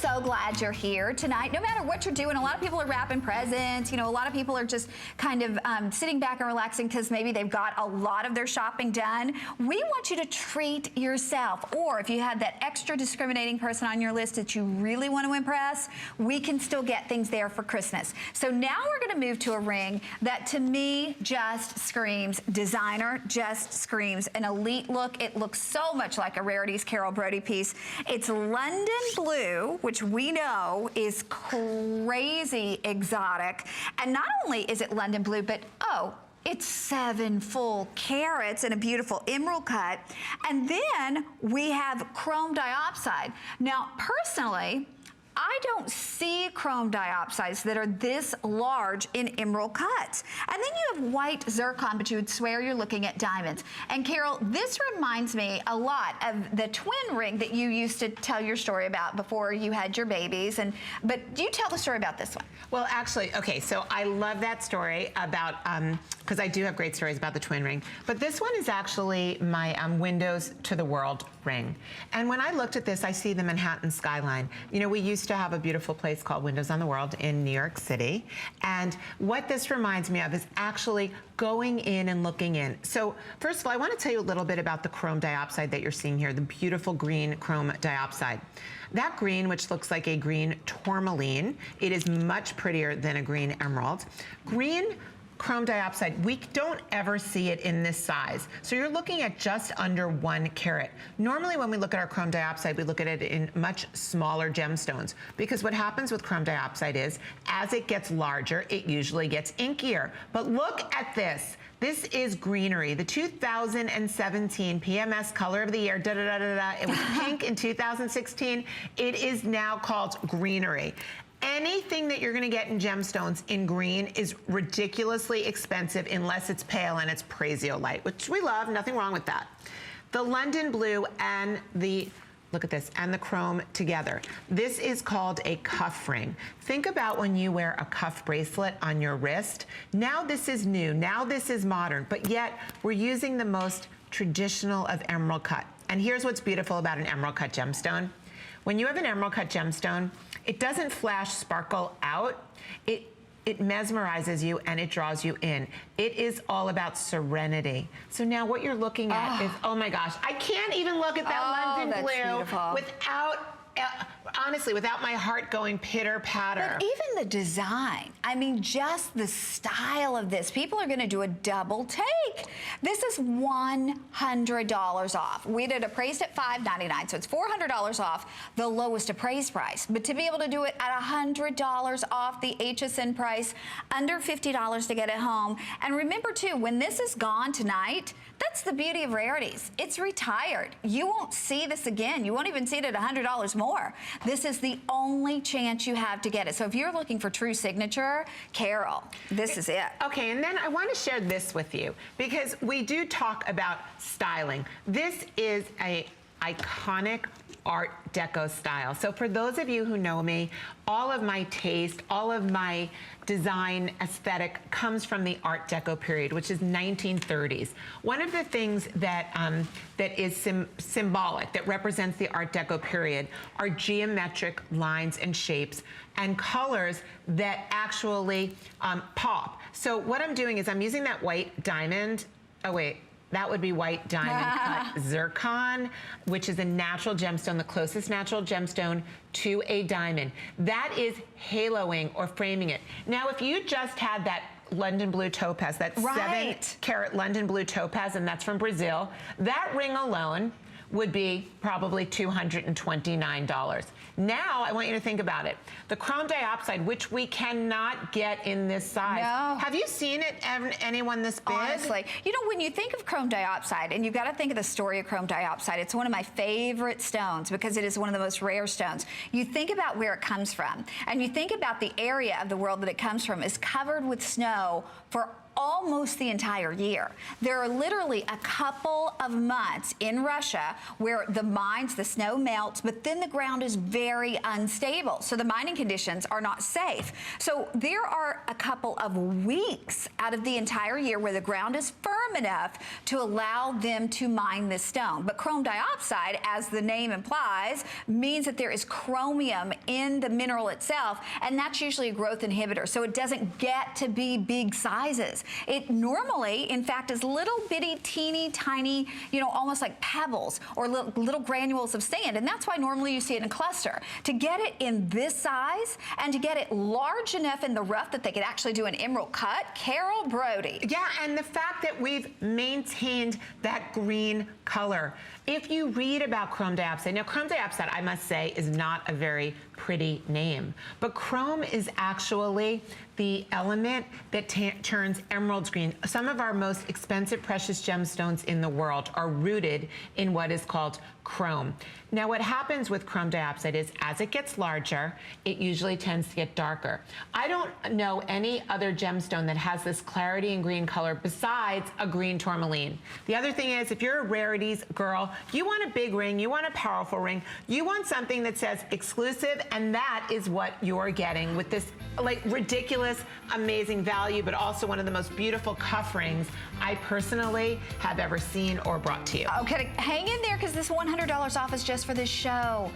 So glad you're here tonight. No matter what you're doing, a lot of people are wrapping presents. You know, a lot of people are just kind of sitting back and relaxing because maybe they've got a lot of their shopping done. We want you to treat yourself. Or if you had that extra discriminating person on your list that you really want to impress, we can still get things there for Christmas. So now we're going to move to a ring that to me just screams designer, just screams an elite look. It looks so much like a Rarities Carol Brodie piece. It's London Blue, which we know is crazy exotic. And not only is it London Blue, but it's 7 full carats in a beautiful emerald cut. And then we have chrome diopside. Now, personally, I don't see chrome diopsides that are this large in emerald cuts. And then you have white zircon, but you would swear you're looking at diamonds. And Carol, this reminds me a lot of the twin ring that you used to tell your story about before you had your babies. But you tell the story about this one. Well, actually, okay, so I love that story about, because I do have great stories about the twin ring. But this one is actually my windows to the world ring. And when I looked at this, I see the Manhattan skyline. You know, we used to have a beautiful place called Windows on the World in New York City. And what this reminds me of is actually going in and looking in. So first of all, I want to tell you a little bit about the chrome diopside that you're seeing here, the beautiful green chrome diopside. That green, which looks like a green tourmaline, it is much prettier than a green emerald. Green chrome diopside, we don't ever see it in this size. So you're looking at just under 1 carat. Normally when we look at our chrome diopside, we look at it in much smaller gemstones, because what happens with chrome diopside is, as it gets larger, it usually gets inkier. But look at this. This is greenery. The 2017 PMS Color of the Year, it was pink in 2016. It is now called greenery. Anything that you're gonna get in gemstones in green is ridiculously expensive unless it's pale and it's praisiolite, which we love, nothing wrong with that. The London Blue and the, look at this, and the chrome together. This is called a cuff ring. Think about when you wear a cuff bracelet on your wrist. Now this is new, now this is modern, but yet we're using the most traditional of emerald cut. And here's what's beautiful about an emerald cut gemstone. When you have an emerald cut gemstone, it doesn't flash sparkle out. It mesmerizes you and it draws you in. It is all about serenity. So now what you're looking at is, oh my gosh, I can't even look at that London Blue beautiful. Without, honestly, without my heart going pitter patter. But even the design, I mean, just the style of this, people are gonna do a double take. This is $100 off. We did appraised at $5.99, so it's $400 off the lowest appraised price. But to be able to do it at $100 off the HSN price, under $50 to get it home. And remember too, when this is gone tonight, that's the beauty of Rarities. It's retired. You won't see this again. You won't even see it at $100 more. This is the only chance you have to get it. So if you're looking for true signature, Carol, this is it. Okay, and then I want to share this with you because we do talk about styling. This is a iconic Art Deco style. So for those of you who know me, all of my taste, all of my design aesthetic comes from the Art Deco period, which is 1930s. One of the things that that is symbolic, that represents the Art Deco period, are geometric lines and shapes and colors that actually pop. So what I'm doing is I'm using that white diamond, that would be white diamond cut zircon, which is a natural gemstone, the closest natural gemstone to a diamond. That is haloing or framing it. Now, if you just had that London Blue Topaz, that 7 carat London Blue Topaz, and that's from Brazil, that ring alone would be probably $229. Now, I want you to think about it. The chrome diopside, which we cannot get in this size. No. Have you seen it, anyone this big? Honestly, you know, when you think of chrome diopside, and you've got to think of the story of chrome diopside, it's one of my favorite stones because it is one of the most rare stones. You think about where it comes from, and you think about the area of the world that it comes from is covered with snow for almost the entire year. There are literally a couple of months in Russia where the mines, the snow melts, but then the ground is very unstable. So the mining conditions are not safe. So there are a couple of weeks out of the entire year where the ground is firm enough to allow them to mine this stone. But chrome diopside, as the name implies, means that there is chromium in the mineral itself, and that's usually a growth inhibitor. So it doesn't get to be big sizes. It normally, in fact, is little bitty, teeny, tiny, you know, almost like pebbles or little granules of sand. And that's why normally you see it in a cluster. To get it in this size and to get it large enough in the rough that they could actually do an emerald cut, Carol Brodie. Yeah, and the fact that we've maintained that green color. If you read about chrome diopside, now chrome diopside, I must say, is not a very pretty name, but chrome is actually the element that turns emeralds green. Some of our most expensive precious gemstones in the world are rooted in what is called chrome. Now, what happens with chrome diopside is as it gets larger, it usually tends to get darker. I don't know any other gemstone that has this clarity and green color besides a green tourmaline. The other thing is, if you're a Rarities girl, you want a big ring, you want a powerful ring, you want something that says exclusive, and that is what you're getting with this like ridiculous, amazing value, but also one of the most beautiful cuff rings I personally have ever seen or brought to you. Okay, hang in there because this $100 off is just for this show.